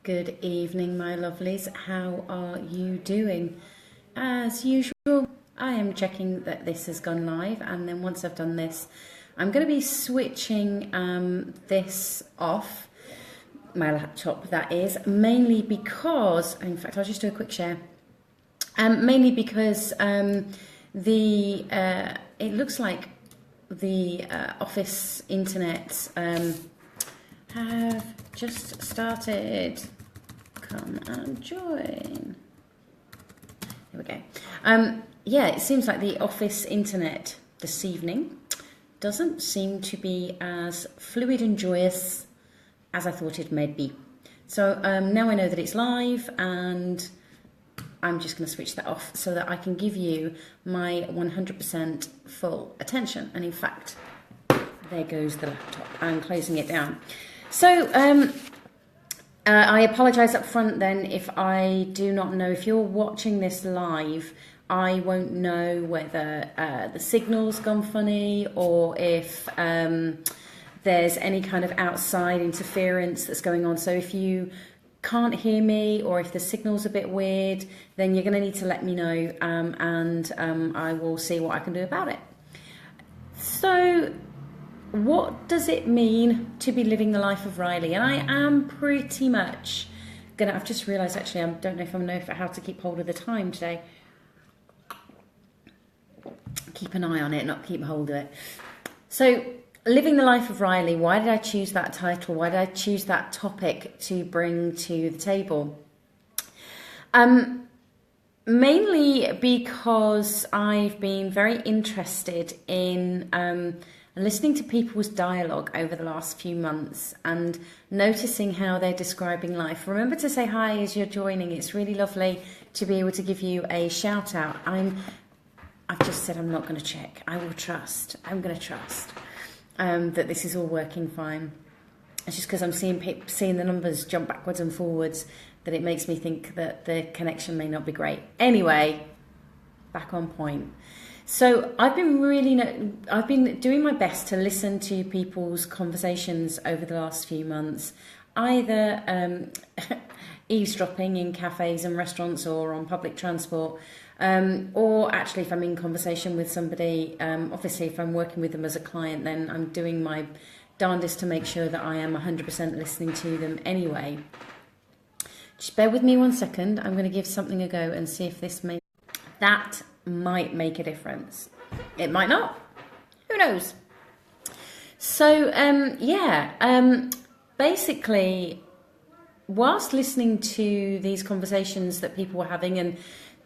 Good evening, my lovelies. How are you doing? As usual, I am checking that this has gone live, and then once I've done this, I'm going to be switching this off, my laptop that is, mainly because, in fact, I'll just do a quick share, mainly because it looks like the office internet have just started. Come and join. Here we go. Yeah, it seems like the office internet this evening doesn't seem to be as fluid and joyous as I thought it might be. So now I know that it's live, and I'm just going to switch that off so that I can give you my 100% full attention. And in fact, there goes the laptop. I'm closing it down. So I apologise up front then if I do not know. If you're watching this live, I won't know whether the signal's gone funny or if there's any kind of outside interference that's going on. So if you can't hear me or if the signal's a bit weird, then you're going to need to let me know, and I will see what I can do about it. So what does it mean to be living the life of Reilly? And I am pretty much gonna, I've just realised actually, I don't know if I know how to keep hold of the time today. Keep an eye on it, not keep hold of it. So, living the life of Reilly, why did I choose that title? Why did I choose that topic to bring to the table? Mainly because I've been very interested in listening to people's dialogue over the last few months and noticing how they're describing life. Remember to say hi as you're joining. It's really lovely to be able to give you a shout out. I've just said I'm not going to check. I will trust. I'm going to trust that this is all working fine. It's just because I'm seeing the numbers jump backwards and forwards that it makes me think that the connection may not be great. Anyway, back on point. So I've been doing my best to listen to people's conversations over the last few months, either eavesdropping in cafes and restaurants or on public transport, or actually if I'm in conversation with somebody, obviously if I'm working with them as a client, then I'm doing my darndest to make sure that I am 100% listening to them anyway. Just bear with me 1 second. I'm going to give something a go and see if this might make a difference. It might not. Who knows? So, basically, whilst listening to these conversations that people were having, and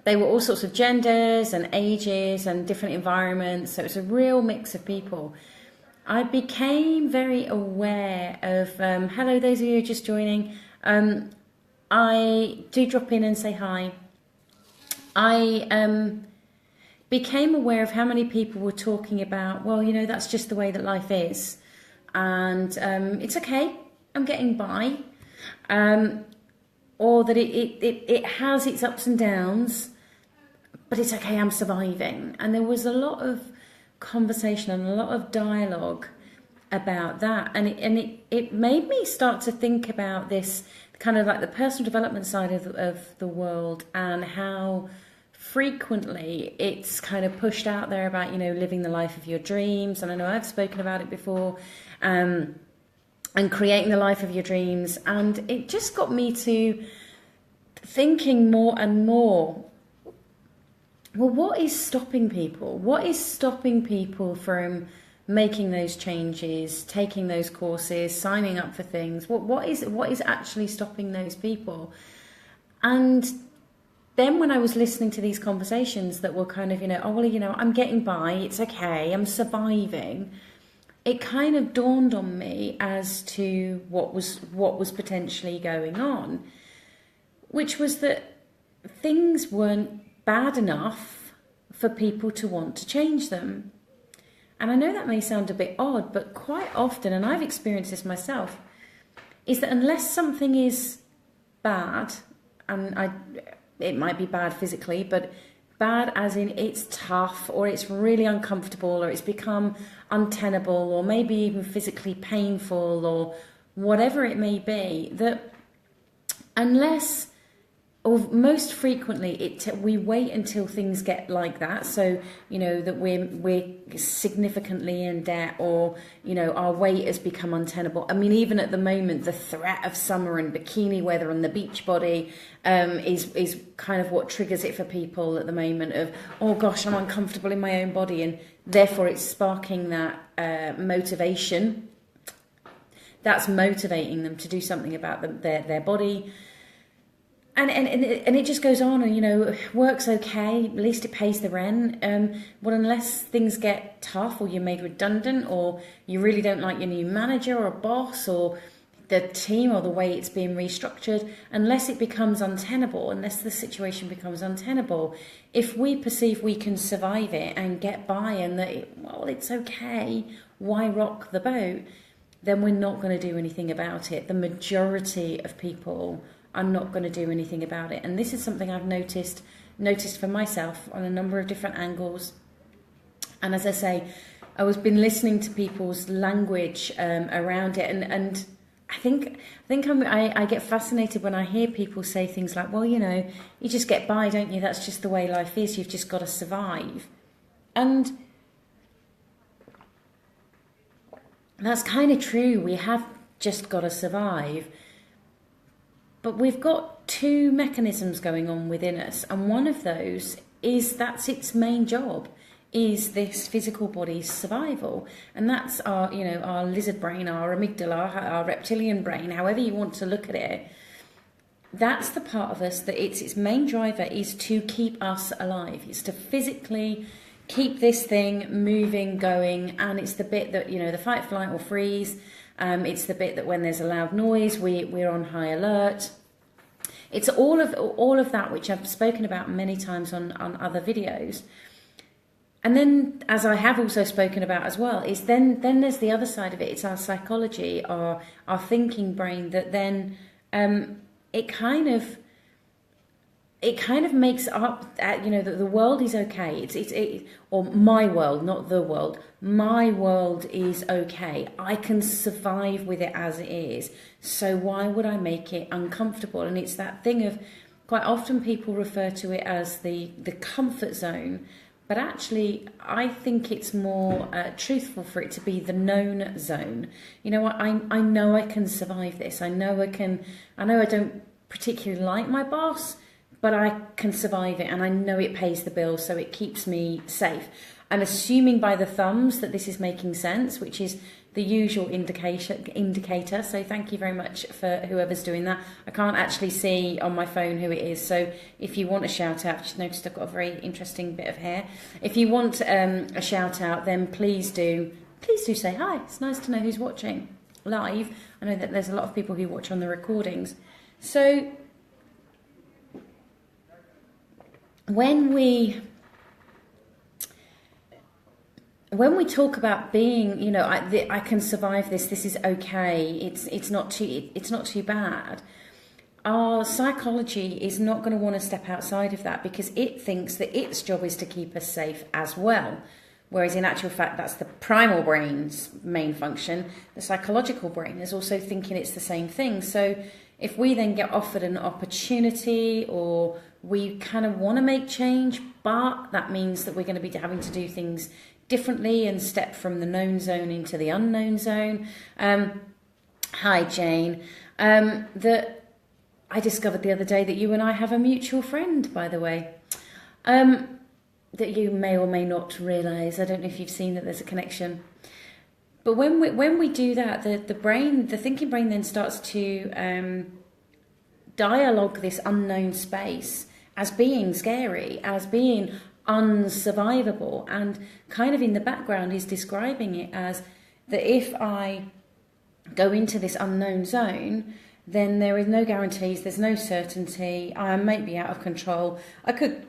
they were all sorts of genders and ages and different environments, so it's a real mix of people, I became very aware of, hello, those of you who are just joining, I do drop in and say hi. I became aware of how many people were talking about, well, you know, that's just the way that life is, and it's okay, I'm getting by, or that it has its ups and downs, but it's okay, I'm surviving. And there was a lot of conversation and a lot of dialogue about that, and it made me start to think about this kind of like the personal development side of the world, and how frequently it's kind of pushed out there about, you know, living the life of your dreams. And I know I've spoken about it before, and creating the life of your dreams. And it just got me to thinking more and more, well, what is stopping people? What is stopping people from making those changes, taking those courses, signing up for things? What is actually stopping those people? And then when I was listening to these conversations that were kind of, you know, oh, well, you know, I'm getting by, it's okay, I'm surviving, it kind of dawned on me as to what was potentially going on, which was that things weren't bad enough for people to want to change them. And I know that may sound a bit odd, but quite often, and I've experienced this myself, is that unless something is bad, and it might be bad physically, but bad as in it's tough, or it's really uncomfortable, or it's become untenable, or maybe even physically painful, or whatever it may be, that unless, or most frequently, we wait until things get like that. So, you know, that we're significantly in debt, or, you know, our weight has become untenable. I mean, even at the moment, the threat of summer and bikini weather and the beach body is kind of what triggers it for people at the moment of, oh gosh, I'm uncomfortable in my own body. And therefore it's sparking that motivation. That's motivating them to do something about their body. And it just goes on, and, you know, work's okay, at least it pays the rent. But unless things get tough, or you're made redundant, or you really don't like your new manager or boss or the team or the way it's being restructured, unless it becomes untenable, unless the situation becomes untenable, if we perceive we can survive it and get by, and that, well, it's okay, why rock the boat, then we're not going to do anything about it. The majority of people are not going to do anything about it. And this is something I've noticed for myself on a number of different angles. And as I say, I was been listening to people's language around it, and I think I get fascinated when I hear people say things like, well, you know, you just get by, don't you? That's just the way life is. You've just got to survive. And that's kind of true. We have just got to survive. But we've got two mechanisms going on within us, and one of those is that's its main job, is this physical body's survival. And that's our, you know, our lizard brain, our amygdala, our reptilian brain, however you want to look at it. That's the part of us that its main driver is to keep us alive. It's to physically keep this thing moving, going, and it's the bit that, you know, the fight, flight or freeze. It's the bit that when there's a loud noise, we're on high alert. It's all of that, which I've spoken about many times on other videos. And then, as I have also spoken about as well, is then there's the other side of it. It's our psychology, our thinking brain, that then it kind of makes up, you know, that the world is okay. Or my world, not the world. My world is okay. I can survive with it as it is. So why would I make it uncomfortable? And it's that thing of, quite often people refer to it as the comfort zone. But actually, I think it's more truthful for it to be the known zone. You know what? I know I can survive this. I know I don't particularly like my boss, but I can survive it, and I know it pays the bill, so it keeps me safe. I'm assuming by the thumbs that this is making sense, which is the usual indicator. So thank you very much for whoever's doing that. I can't actually see on my phone who it is, so if you want a shout out, just noticed I've got a very interesting bit of hair. If you want a shout out, then please do say hi. It's nice to know who's watching live. I know that there's a lot of people who watch on the recordings. So when we talk about being, you know, I can survive this. This is okay. It's not too bad. Our psychology is not going to want to step outside of that, because it thinks that its job is to keep us safe as well. Whereas in actual fact, that's the primal brain's main function. The psychological brain is also thinking it's the same thing. So if we then get offered an opportunity, or we kind of want to make change, but that means that we're going to be having to do things differently and step from the known zone into the unknown zone. Hi, Jane. That I discovered the other day that you and I have a mutual friend, by the way, that you may or may not realise. I don't know if you've seen that there's a connection. But when we do that, the thinking brain then starts to dialogue this unknown space as being scary, as being unsurvivable, and kind of in the background is describing it as that if I go into this unknown zone, then there is no guarantees, there's no certainty, I might be out of control, I could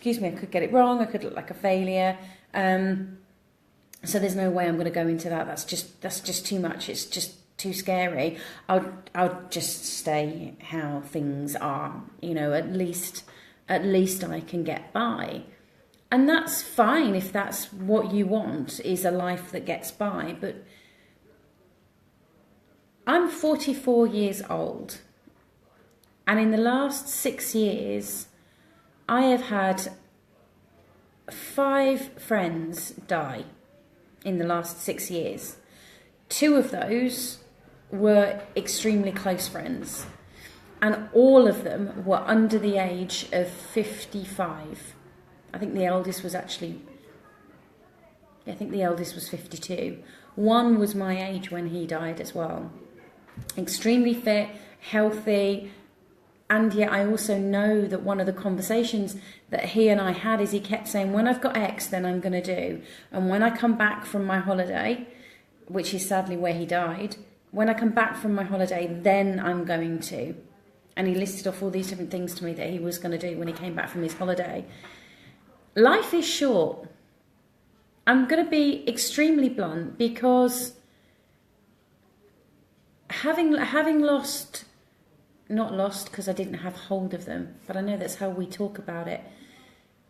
get it wrong, I could look like a failure, so there's no way I'm going to go into that. That's just too much. It's just too scary. I'll just stay how things are. You know, at least I can get by, and that's fine if that's what you want, is a life that gets by. But I'm 44 years old, And in the last 6 years, I have had 5 friends die in the last 6 years. 2 of those were extremely close friends, and all of them were under the age of 55. I think the eldest was 52. One was my age when he died as well. Extremely fit, healthy, and yet I also know that one of the conversations that he and I had is he kept saying, when I've got X, then I'm going to do. And when I come back from my holiday, which is sadly where he died, when I come back from my holiday, then I'm going to. And he listed off all these different things to me that he was going to do when he came back from his holiday. Life is short. I'm going to be extremely blunt, because having lost, not lost because I didn't have hold of them, but I know that's how we talk about it.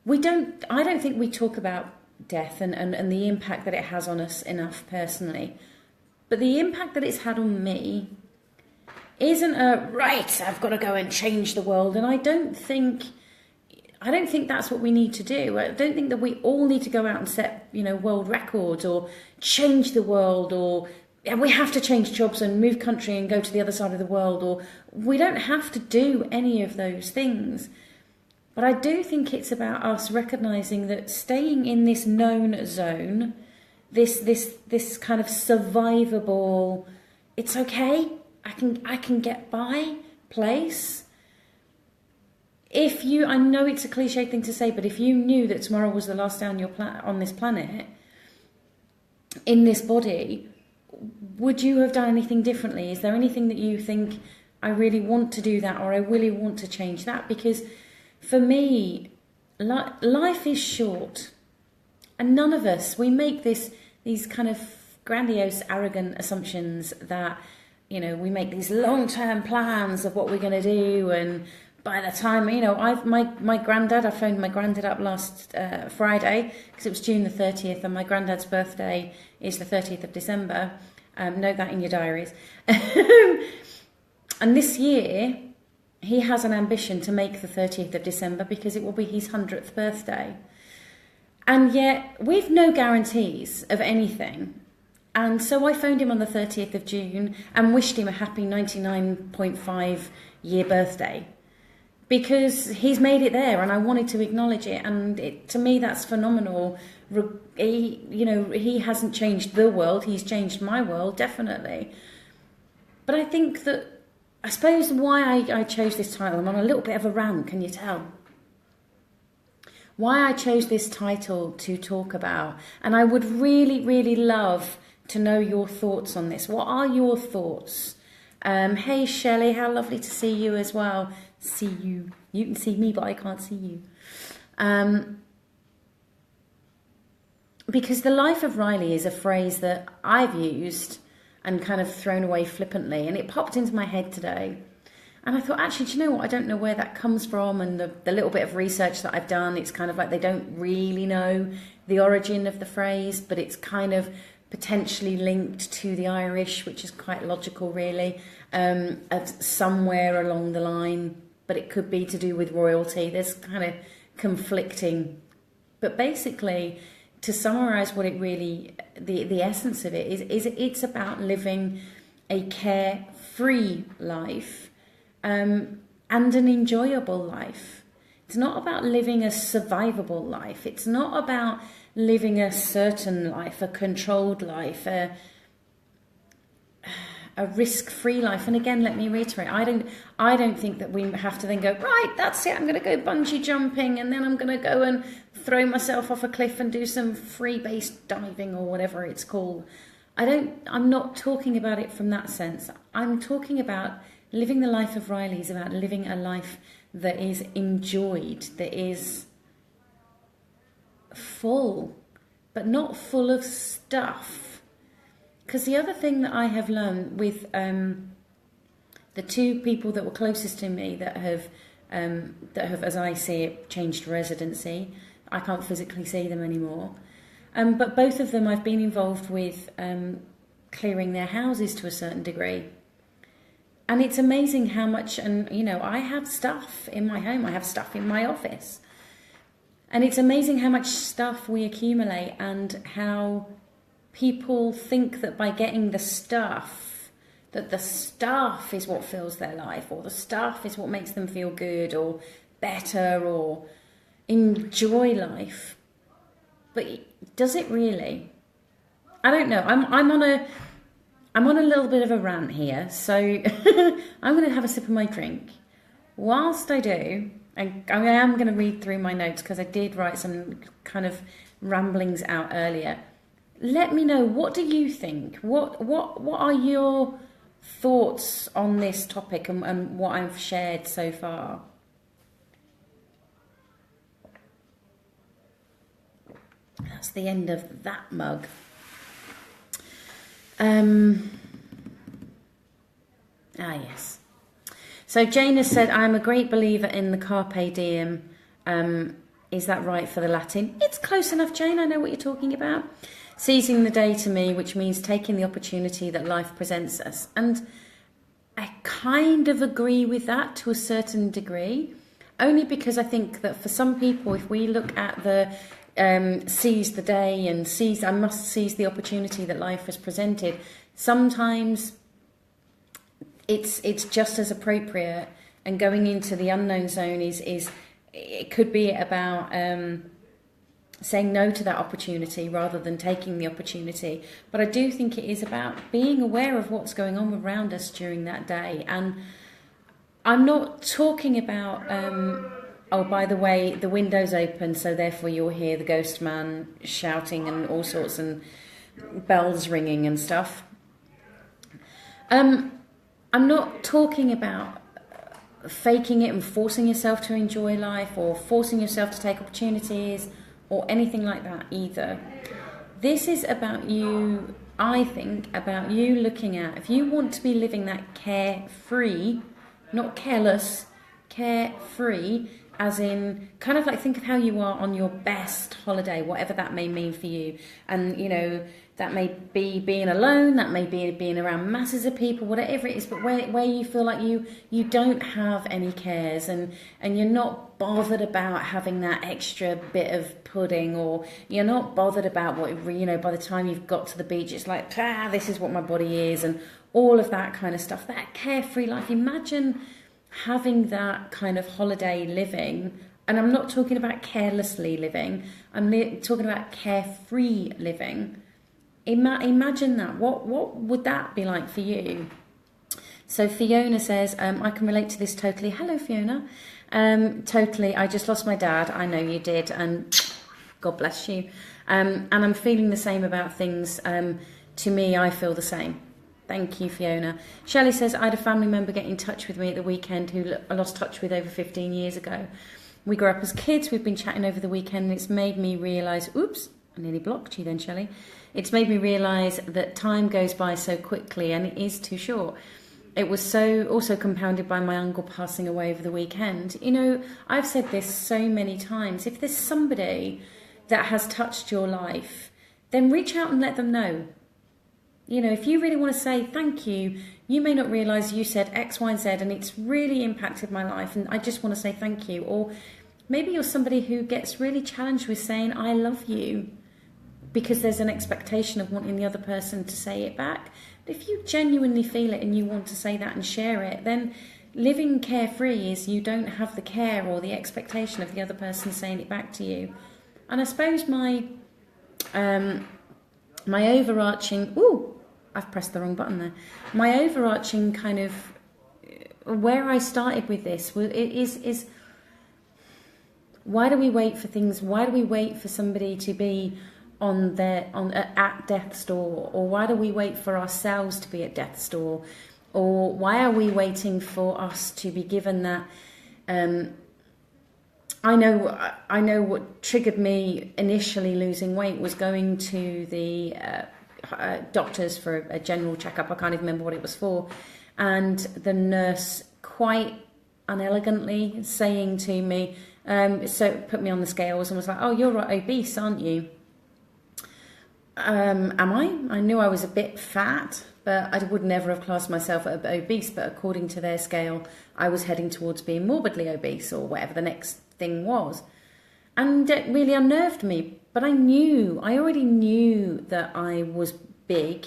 I don't think we talk about death and the impact that it has on us enough personally. But the impact that it's had on me isn't right, I've got to go and change the world. And I don't think that's what we need to do. I don't think that we all need to go out and set, world records or change the world, or we have to change jobs and move country and go to the other side of the world, or we don't have to do any of those things. But I do think it's about us recognizing that staying in this known zone, this kind of survivable, it's okay, I can get by place. I know it's a cliche thing to say, but if you knew that tomorrow was the last day on this planet, in this body, would you have done anything differently? Is there anything that you think, I really want to do that, or I really want to change that? Because for me, life is short, and none of us, we make these kind of grandiose, arrogant assumptions that, we make these long-term plans of what we're going to do, and by the time, my granddad, I phoned my granddad up last Friday, because it was June the 30th, and my granddad's birthday is the 30th of December. Note that in your diaries. And this year, he has an ambition to make the 30th of December because it will be his 100th birthday. And yet, we've no guarantees of anything. And so I phoned him on the 30th of June and wished him a happy 99.5 year birthday, because he's made it there, and I wanted to acknowledge it. And to me, that's phenomenal. He hasn't changed the world, he's changed my world, definitely. But I think that, I suppose why I chose this title, I'm on a little bit of a rant, can you tell? Why I chose this title to talk about, and I would really, really love to know your thoughts on this. What are your thoughts? Hey Shelley, how lovely to see you as well. See you. You can see me, but I can't see you. Because the life of Reilly is a phrase that I've used and kind of thrown away flippantly, and it popped into my head today. And I thought, actually, do you know what? I don't know where that comes from, and the little bit of research that I've done, it's kind of like they don't really know the origin of the phrase, but it's kind of potentially linked to the Irish, which is quite logical, really, somewhere along the line. But it could be to do with royalty. There's kind of conflicting. But basically, to summarise what it really, the essence of it is it's about living a carefree life and an enjoyable life. It's not about living a survivable life. It's not about living a certain life, a controlled life, a risk-free life. And again, let me reiterate, I don't think that we have to then go, right, that's it, I'm going to go bungee jumping, and then I'm going to go and throw myself off a cliff and do some free-based diving or whatever it's called. I'm not talking about it from that sense. I'm talking about living the life of Reilly is about living a life that is enjoyed, that is full, but not full of stuff. Because the other thing that I have learned with the 2 people that were closest to me that have, as I see it, changed residency, I can't physically see them anymore. But both of them I've been involved with clearing their houses to a certain degree. And it's amazing how much, and you know, I have stuff in my home, I have stuff in my office. And it's amazing how much stuff we accumulate and how people think that by getting the stuff, that the stuff is what fills their life, or the stuff is what makes them feel good or better or enjoy life. But does it really? I don't know. I'm on a little bit of a rant here, so I'm going to have a sip of my drink. Whilst I do, and I am going to read through my notes because I did write some kind of ramblings out earlier. Let me know, what do you think? What are your thoughts on this topic and what I've shared so far? That's the end of that mug. Yes. So Jane has said, I'm a great believer in the carpe diem. Is that right for the Latin? It's close enough, Jane. I know what you're talking about. Seizing the day to me, which means taking the opportunity that life presents us. And I kind of agree with that to a certain degree, only because I think that for some people, if we look at the seize the day and I must seize the opportunity that life has presented, sometimes it's just as appropriate, and going into the unknown zone is it could be about saying no to that opportunity rather than taking the opportunity. But I do think it is about being aware of what's going on around us during that day. And I'm not talking about oh, by the way, the window's open, so therefore you'll hear the ghost man shouting and all sorts and bells ringing and stuff. I'm not talking about faking it and forcing yourself to enjoy life or forcing yourself to take opportunities or anything like that either. This is about you, I think, about you looking at, if you want to be living that carefree, not careless, carefree, as in, kind of like think of how you are on your best holiday, whatever that may mean for you. And, you know, that may be being alone, that may be being around masses of people, whatever it is, but where you feel like you don't have any cares and you're not bothered about having that extra bit of pudding, or you're not bothered about what, you know, by the time you've got to the beach, it's like, this is what my body is, and all of that kind of stuff, that carefree life. Imagine having that kind of holiday living, and I'm not talking about carelessly living, I'm talking about carefree living. Imagine that. What would that be like for you? So Fiona says, I can relate to this totally. Hello, Fiona. Totally. I just lost my dad. I know you did, and God bless you. And I'm feeling the same about things. To me, I feel the same. Thank you, Fiona. Shelley says, I had a family member get in touch with me at the weekend who I lost touch with over 15 years ago. We grew up as kids. We've been chatting over the weekend, and it's made me realise, oops, I nearly blocked you then, Shelley. It's made me realise that time goes by so quickly, and it is too short. It was so also compounded by my uncle passing away over the weekend. You know, I've said this so many times. If there's somebody that has touched your life, then reach out and let them know. You know, if you really want to say thank you, you may not realise you said X, Y, and Z, and it's really impacted my life, and I just want to say thank you. Or maybe you're somebody who gets really challenged with saying I love you, because there's an expectation of wanting the other person to say it back. But if you genuinely feel it and you want to say that and share it, then living carefree is you don't have the care or the expectation of the other person saying it back to you. And I suppose my overarching... Ooh, I've pressed the wrong button there. My overarching kind of... Where I started with this is why do we wait for things? Why do we wait for somebody to be at death's door, or why do we wait for ourselves to be at death's door, or why are we waiting for us to be given that? I know what triggered me initially losing weight was going to the doctors for a general checkup. I can't even remember what it was for, and the nurse quite unelegantly saying to me, so put me on the scales and was like, "Oh, you're obese, aren't you?" Am I? I knew I was a bit fat, but I would never have classed myself as obese, but according to their scale, I was heading towards being morbidly obese or whatever the next thing was. And it really unnerved me, but I already knew that I was big.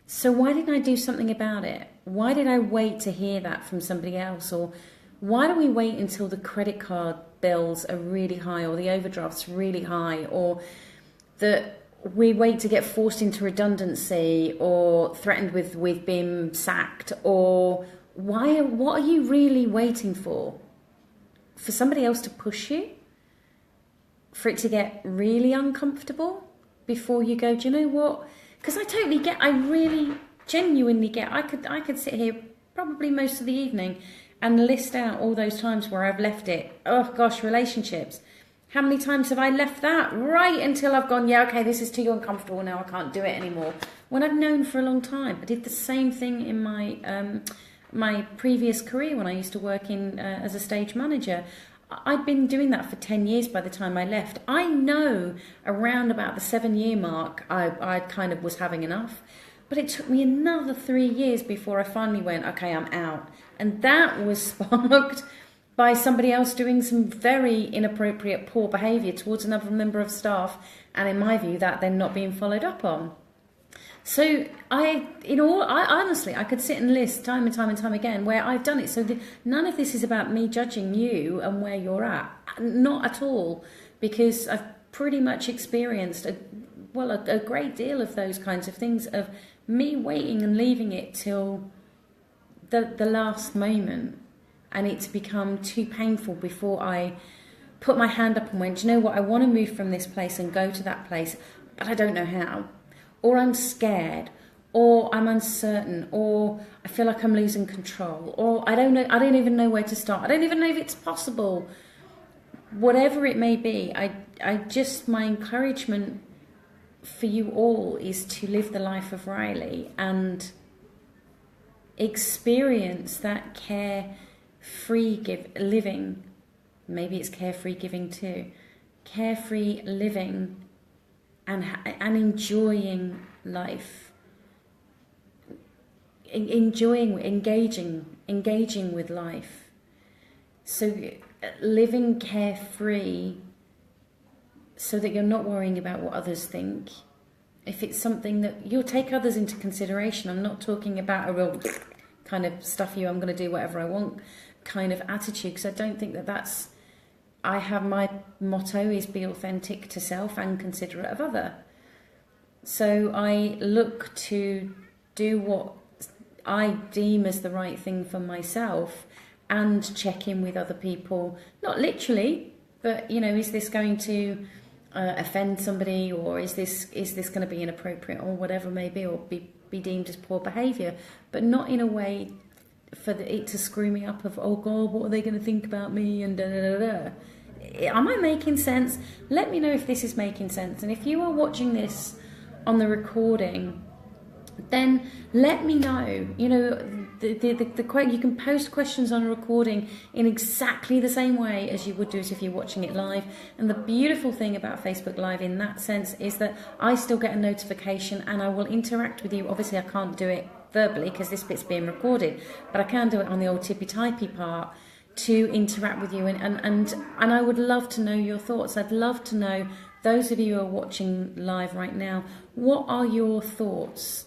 So why didn't I do something about it? Why did I wait to hear that from somebody else? Or why do we wait until the credit card bills are really high or the overdraft's really high, or that we wait to get forced into redundancy or threatened with being sacked? Or what are you really waiting for? For somebody else to push you? For it to get really uncomfortable before you go, do you know what? Because I really genuinely get, I could sit here probably most of the evening and list out all those times where I've left it. Oh gosh, relationships. How many times have I left that? Right until I've gone, yeah, okay, this is too uncomfortable now, I can't do it anymore. When I've known for a long time. I did the same thing in my previous career when I used to work in as a stage manager. I'd been doing that for 10 years by the time I left. I know around about the 7-year mark, I kind of was having enough. But it took me another 3 years before I finally went, okay, I'm out. And that was sparked by somebody else doing some very inappropriate, poor behaviour towards another member of staff. And in my view, that then not being followed up on. So I honestly, I could sit and list time and time and time again where I've done it. So none of this is about me judging you and where you're at. Not at all, because I've pretty much experienced a great deal of those kinds of things, of me waiting and leaving it till the last moment, and it's become too painful before I put my hand up and went, do you know what, I want to move from this place and go to that place, but I don't know how. Or I'm scared, or I'm uncertain, or I feel like I'm losing control, or I don't know, I don't even know where to start. I don't even know if it's possible. Whatever it may be, my encouragement for you all is to live the life of Reilly and experience that carefree living. Maybe it's carefree giving too. Carefree living. And enjoying life, engaging with life. So living carefree, so that you're not worrying about what others think. If it's something that you'll take others into consideration, I'm not talking about a real kind of stuff you, I'm going to do whatever I want kind of attitude, because I don't think that's. I have my motto is be authentic to self and considerate of other. So I look to do what I deem as the right thing for myself and check in with other people, not literally, but is this going to offend somebody, or is this going to be inappropriate, or whatever it may be, or be deemed as poor behaviour, but not in a way for it to screw me up of, oh God, what are they going to think about me, and da da da da. Am I making sense? Let me know if this is making sense. And if you are watching this on the recording, then let me know. You can post questions on a recording in exactly the same way as you would do it if you're watching it live. And the beautiful thing about Facebook Live in that sense is that I still get a notification and I will interact with you. Obviously, I can't do it verbally because this bit's being recorded, but I can do it on the old tippy-typey part to interact with you, and I would love to know your thoughts. I'd love to know, those of you who are watching live right now, what are your thoughts?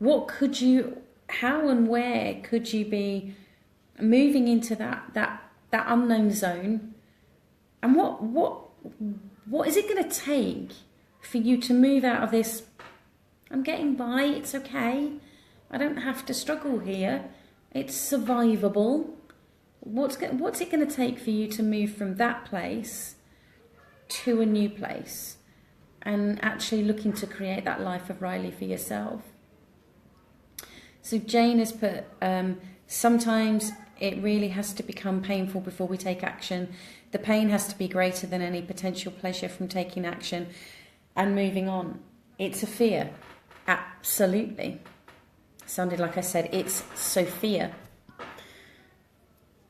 How and where could you be moving into that unknown zone? And what is it going to take for you to move out of this, I'm getting by, it's okay, I don't have to struggle here, it's survivable. What's it going to take for you to move from that place to a new place and actually looking to create that life of Reilly for yourself? So Jane has put, sometimes it really has to become painful before we take action. The pain has to be greater than any potential pleasure from taking action and moving on. It's a fear. Absolutely. Sounded like I said, it's Sophia.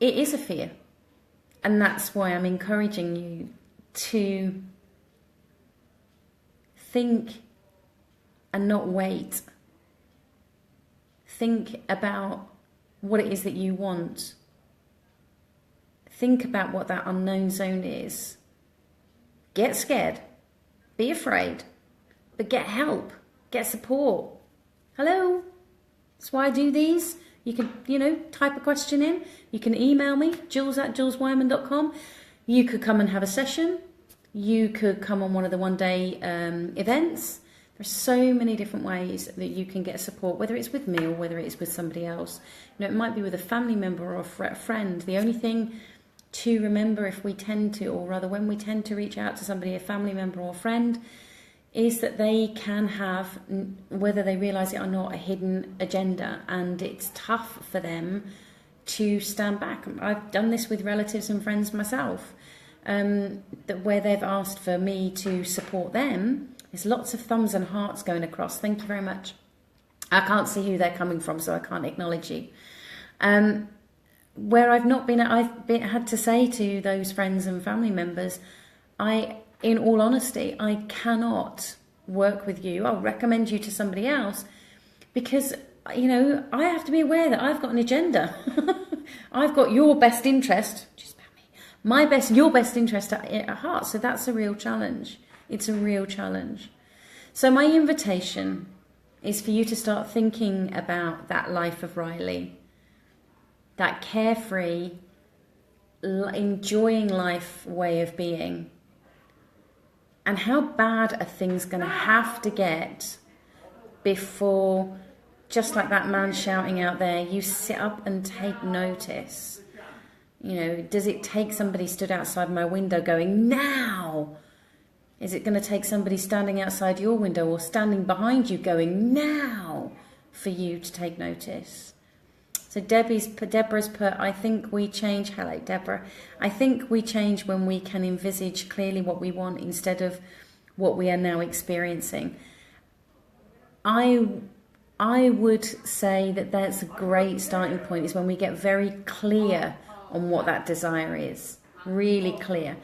It is a fear, and that's why I'm encouraging you to think and not wait think about what it is that you want. Think about what that unknown zone is. Get scared. Be afraid. But get help. Get support. Hello? That's why I do these. You can, type a question in. You can email me, jules@juleswyman.com. You could come and have a session. You could come on one of the one-day events. There's so many different ways that you can get support, whether it's with me or whether it's with somebody else. It might be with a family member or a friend. The only thing to remember when we tend to reach out to somebody, a family member or friend, is that they can have, whether they realise it or not, a hidden agenda, and it's tough for them to stand back. I've done this with relatives and friends myself, that where they've asked for me to support them, there's lots of thumbs and hearts going across. Thank you very much. I can't see who they're coming from, so I can't acknowledge you. Where I've had to say to those friends and family members, in all honesty, I cannot work with you. I'll recommend you to somebody else because, I have to be aware that I've got an agenda. I've got your best interest, your best interest at heart. So that's a real challenge. It's a real challenge. So my invitation is for you to start thinking about that life of Reilly, that carefree, enjoying life way of being. And how bad are things going to have to get before, just like that man shouting out there, you sit up and take notice? Does it take somebody stood outside my window going, now? Is it going to take somebody standing outside your window or standing behind you going, now, for you to take notice? So Deborah's put, I think we change. Hello, Deborah. I think we change when we can envisage clearly what we want instead of what we are now experiencing. I would say that that's a great starting point, is when we get very clear on what that desire is, really clear.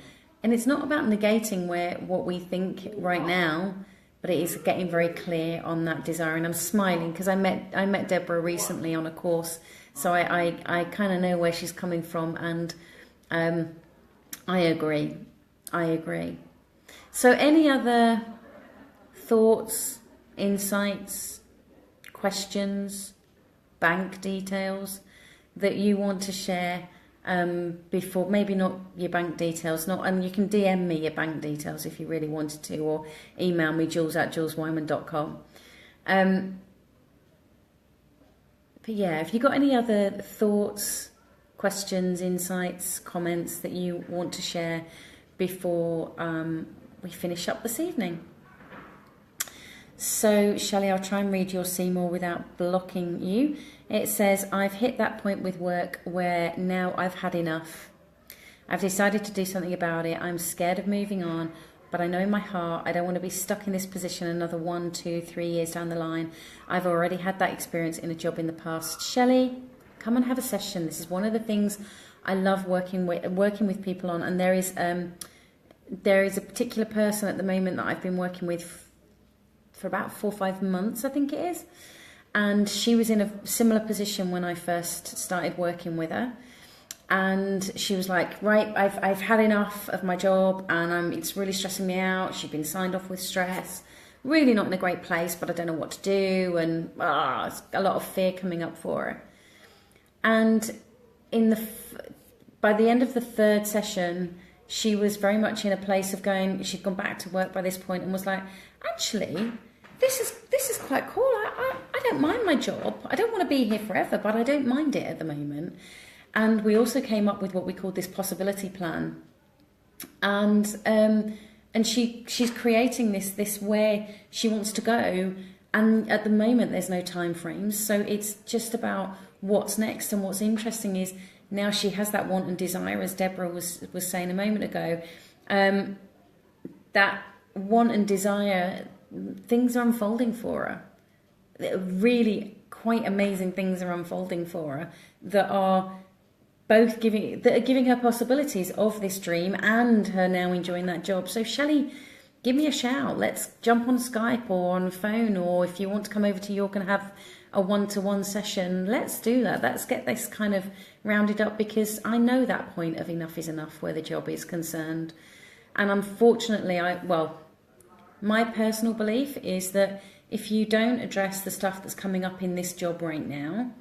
And it's not about negating what we think right now, but it is getting very clear on that desire. And I'm smiling because I met Deborah recently on a course, so I kind of know where she's coming from, and I agree. So any other thoughts, insights, questions, bank details that you want to share before? Maybe not your bank details, and you can DM me your bank details if you really wanted to, or email me, jules@juleswyman.com. But yeah, if you've got any other thoughts, questions, insights, comments that you want to share before we finish up this evening. So, Shelley, I'll try and read your Seymour without blocking you. It says, I've hit that point with work where now I've had enough. I've decided to do something about it. I'm scared of moving on, but I know in my heart I don't want to be stuck in this position another 1, 2, 3 years down the line. I've already had that experience in a job in the past. Shelley, come and have a session. This is one of the things I love working with people on. And there is a particular person at the moment that I've been working with for about 4 or 5 months, I think it is. And she was in a similar position when I first started working with her. And she was like, right, I've had enough of my job, and it's really stressing me out. She'd been signed off with stress, really not in a great place, but I don't know what to do, and it's a lot of fear coming up for her. And by the end of the 3rd session, she was very much in a place of going, she'd gone back to work by this point and was like, actually, this is quite cool. I don't mind my job. I don't want to be here forever, but I don't mind it at the moment. And we also came up with what we called this possibility plan. And she's creating this where she wants to go. And at the moment, there's no time frames. So it's just about what's next. And what's interesting is now she has that want and desire, as Deborah was saying a moment ago. That want and desire, things are unfolding for her. Really quite amazing things are unfolding for her that are giving her possibilities of this dream and her now enjoying that job. So Shelley, give me a shout. Let's jump on Skype or on phone, or if you want to come over to York and have a one-to-one session, let's do that. Let's get this kind of rounded up, because I know that point of enough is enough where the job is concerned. And unfortunately, my personal belief is that if you don't address the stuff that's coming up in this job right now,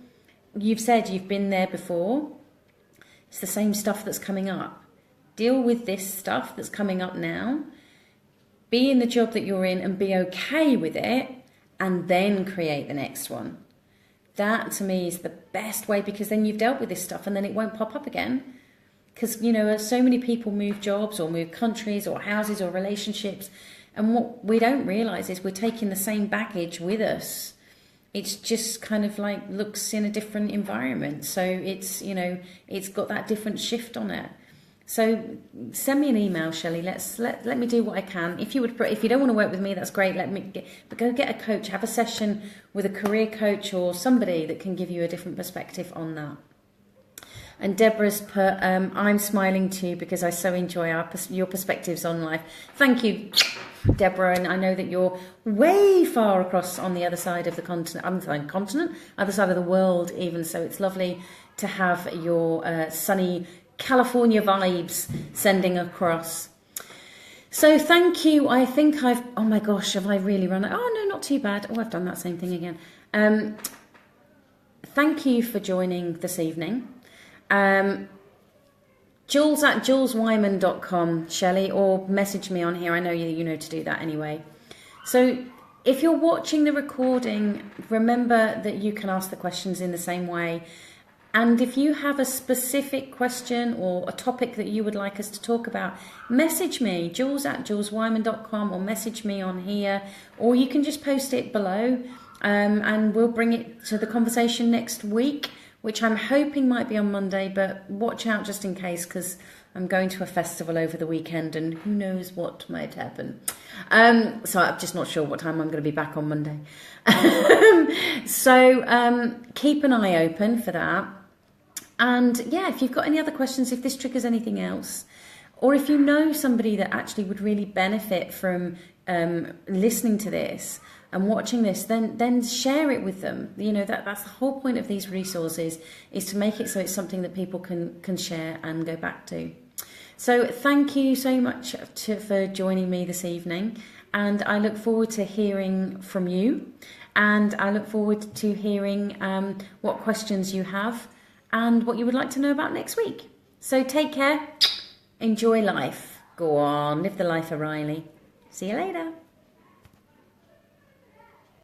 you've said you've been there before, it's the same stuff that's coming up. Deal with this stuff that's coming up now, be in the job that you're in and be okay with it, and then create the next one. That to me is the best way, because then you've dealt with this stuff and then it won't pop up again. Because, you know, so many people move jobs or move countries or houses or relationships, and what we don't realise is we're taking the same baggage with us. It's just kind of like looks in a different environment. So it's, you know, it's got that different shift on it. So send me an email, Shelley. Let me do what I can. If you don't want to work with me, that's great. But go get a coach. Have a session with a career coach or somebody that can give you a different perspective on that. And Deborah's put, I'm smiling too because I so enjoy your perspectives on life. Thank you, Deborah. And I know that you're way far across on the other side of the continent, other side of the world even. So it's lovely to have your sunny California vibes sending across. So thank you. I think oh my gosh, have I really run it? Oh no, not too bad. Oh, I've done that same thing again. Thank you for joining this evening. Jules at juleswyman.com, Shelley, or message me on here. I know you know to do that anyway. So if you're watching the recording, remember that you can ask the questions in the same way. And if you have a specific question or a topic that you would like us to talk about, message me, Jules at juleswyman.com, or message me on here, or you can just post it below, and we'll bring it to the conversation next week, which I'm hoping might be on Monday, but watch out just in case, because I'm going to a festival over the weekend and who knows what might happen. So I'm just not sure what time I'm going to be back on Monday. So keep an eye open for that. And yeah, if you've got any other questions, if this triggers anything else, or if you know somebody that actually would really benefit from listening to this and watching this, then share it with them. You know, that's the whole point of these resources, is to make it so it's something that people can share and go back to. So thank you so much for joining me this evening, and I look forward to hearing from you, and I look forward to hearing what questions you have and what you would like to know about next week. So take care, enjoy life, go on, live the life of Reilly. See you later.